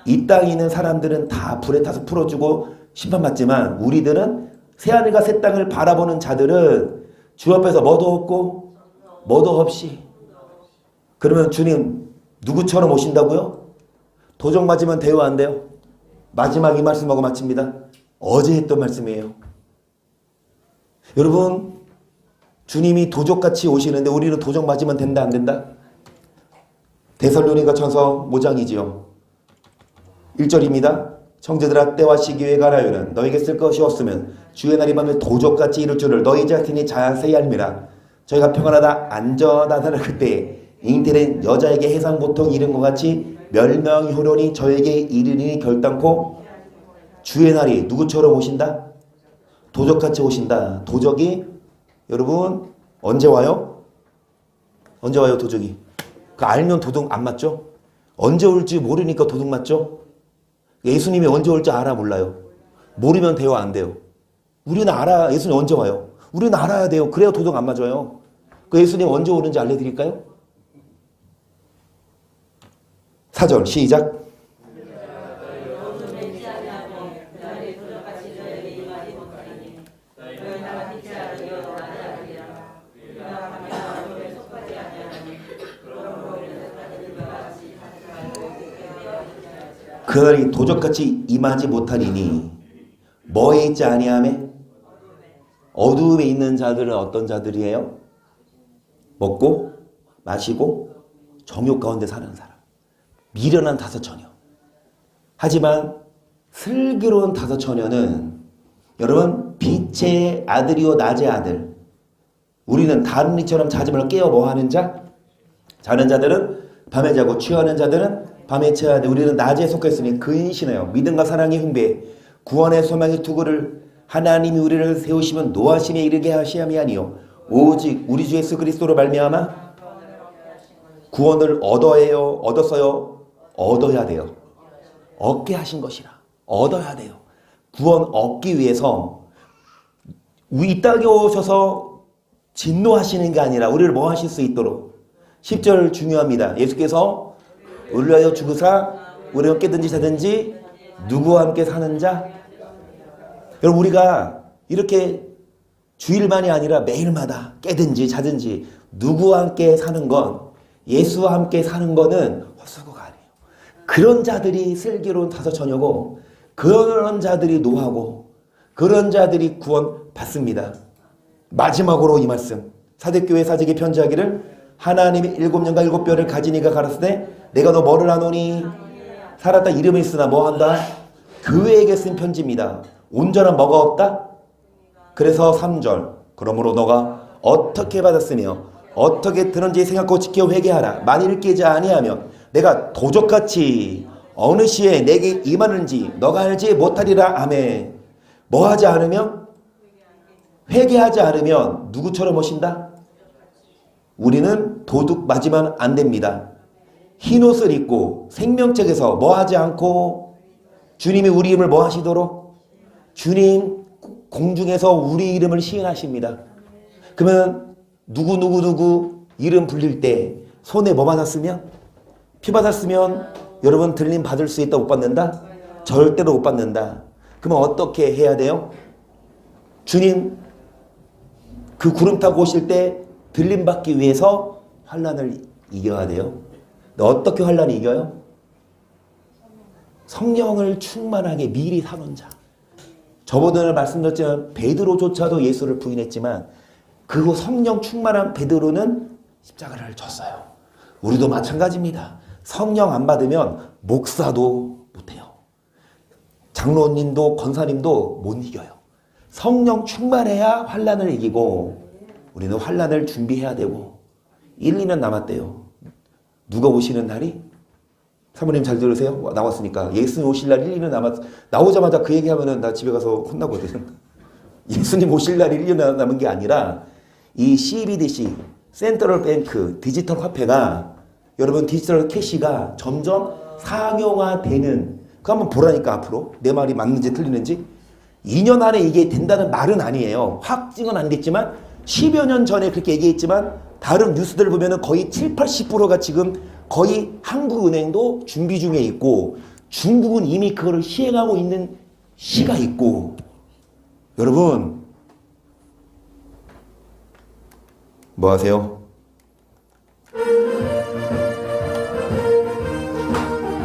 이 땅에 있는 사람들은 다 불에 타서 풀어주고 심판받지만 우리들은 새하늘과 새 땅을 바라보는 자들은 주 앞에서 뭐도 없고 뭐도 없이. 그러면 주님 누구처럼 오신다고요? 도적 맞으면 돼요 안 돼요? 마지막 이 말씀하고 마칩니다. 어제 했던 말씀이에요. 여러분 주님이 도적같이 오시는데 우리는 도적 맞으면 된다 안 된다? 데살로니가 전서 5장이지요. 1절입니다. 형제들아 때와 시기에 가라요는 너에게 쓸 것이 없으면 주의 날이 밤에 도적같이 이룰 줄을 너희 자신이 자세히 알미라. 저희가 평안하다 안전하다 그때에 잉태된 여자에게 해상 고통 이른 것 같이 멸망 효론이 저에게 이르니 결단코 주의 날이 누구처럼 오신다? 도적같이 오신다. 도적이 여러분 언제 와요? 언제 와요 도적이? 그 알면 도둑 안 맞죠? 언제 올지 모르니까 도둑 맞죠? 예수님이 언제 올지 알아 몰라요? 모르면 돼요 안 돼요? 우리는 알아. 예수님 언제 와요? 우리는 알아야 돼요. 그래야 도둑 안 맞아요. 그 예수님 언제 오는지 알려드릴까요? 4절 시작. 그날이 도적같이 임하지 못하리니 뭐에 있지 아니하매? 어두움에 있는 자들은 어떤 자들이에요? 먹고 마시고 정욕 가운데 사는 사람. 미련한 다섯 처녀. 하지만 슬기로운 다섯 처녀는 여러분 빛의 아들이요 낮의 아들. 우리는 다른 이처럼 자짐을 깨어 뭐하는 자? 자는 자들은 밤에 자고 취하는 자들은 밤에 취해야 돼. 우리는 낮에 속했으니 근신하여 믿음과 사랑의 흉배 구원의 소망의 투구를 하나님이 우리를 세우시면 노하심에 이르게 하시함이 아니요 오직 우리 주 예수 그리스도로 말미암아 구원을 얻었어요. 얻어야 돼요. 얻게 하신 것이라. 얻어야 돼요. 구원 얻기 위해서 이 땅에 오셔서 진노하시는 게 아니라 우리를 뭐 하실 수 있도록 10절 중요합니다. 예수께서 우리를 위하여 죽으사 우리가 깨든지 자든지 누구와 함께 사는 자. 여러분 우리가 이렇게 주일만이 아니라 매일마다 깨든지 자든지 누구와 함께 사는 건 예수와 함께 사는 거는 헛수고가 아니에요. 그런 자들이 슬기로운 다섯 처녀고 그런 자들이 노하고 그런 자들이 구원 받습니다. 마지막으로 이 말씀 사대교회 사직에 편지하기를 하나님이 7년과 7뼈를 가진 이가 가라사대 내가 너 뭐를 하노니 살았다 이름이 있으나 뭐한다? 교회에게 쓴 편지입니다. 온전한 뭐가 없다? 그래서 3절 그러므로 너가 어떻게 받았으며 어떻게 들은지 생각하고 지켜 회개하라. 만일 깨지 아니하면 내가 도적같이 어느 시에 내게 임하는지 너가 알지 못하리라. 아멘. 뭐 하지 않으면? 회개하지 않으면 누구처럼 오신다? 우리는 도둑 맞으면 안 됩니다. 흰옷을 입고 생명책에서 뭐 하지 않고 주님이 우리 이름을 뭐 하시도록? 주님 공중에서 우리 이름을 시인하십니다. 그러면 누구 이름 불릴 때 손에 뭐 받았으면? 피 받았으면 여러분 들림 받을 수 있다 못 받는다? 절대로 못 받는다. 그러면 어떻게 해야 돼요? 주님 그 구름 타고 오실 때 들림 받기 위해서 환난을 이겨야 돼요. 어떻게 환란이 이겨요? 성령을 충만하게 미리 사는 자. 저번에 말씀드렸지만 베드로조차도 예수를 부인했지만 그 성령 충만한 베드로는 십자가를 졌어요. 우리도 마찬가지입니다. 성령 안 받으면 목사도 못해요. 장로님도 권사님도 못 이겨요. 성령 충만해야 환란을 이기고 우리는 환란을 준비해야 되고 1, 2년 남았대요. 누가 오시는 날이? 사모님 잘 들으세요? 나왔으니까 예수님 오실 날 1, 2년 나오자마자 그 얘기하면은 나 집에 가서 혼나거든. 예수님 오실 날이 1년 남은 게 아니라 이 CBDC 센트럴 뱅크 디지털 화폐가 여러분 디지털 캐시가 점점 상용화되는 그거 한번 보라니까 앞으로 내 말이 맞는지 틀리는지 2년 안에 이게 된다는 말은 아니에요. 확증은 안 됐지만 10여 년 전에 그렇게 얘기했지만 다른 뉴스들 보면은 거의 7, 80%가 지금 거의 한국은행도 준비 중에 있고 중국은 이미 그거를 시행하고 있는 시가 있고 여러분 뭐 하세요?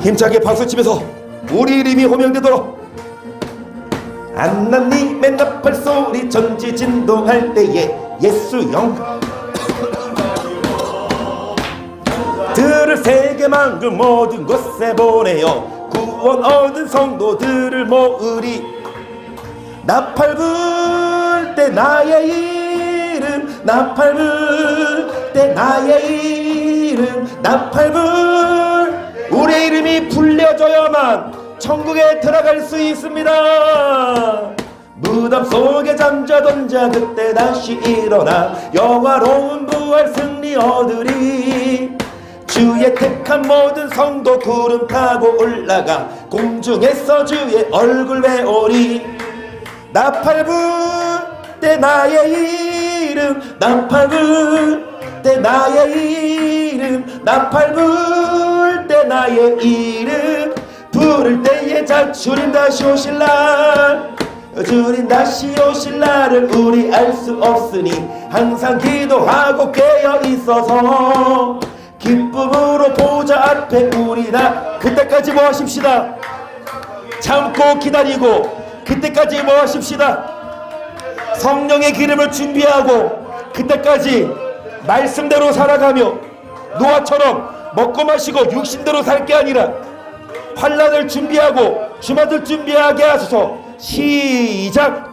힘차게 박수치면서 우리 이름이 호명되도록 하나님의 나팔 소리 전지 진동할 때에 예수 영광 들을 세계 만국 모든 곳에 보내어 구원 얻은 성도들을 모으리 나팔 불 때 나의 이름 나팔 불 때 나의 이름 나팔 불 우리의 이름이 불려져야만 천국에 들어갈 수 있습니다. 무덤 속에 잠자던 자 그때 다시 일어나 영화로운 부활 승리 얻으리 주의 택한 모든 성도 구름 타고 올라가 공중에서 주의 얼굴 배우리 나팔 불 때 나의 이름 나팔 불 때 나의 이름 나팔 불 때 나의 이름 부를 때에 자 주님 다시 오실 날 주님 다시 오실 날을 우리 알 수 없으니 항상 기도하고 깨어 있어서 기쁨으로 보좌 앞에 우리나 그때까지 뭐 하십시다 참고 기다리고 그때까지 뭐 하십시다 성령의 기름을 준비하고 그때까지 말씀대로 살아가며 노아처럼 먹고 마시고 육신대로 살 게 아니라 환란을 준비하고 주마들 준비하게 하소서. 시작.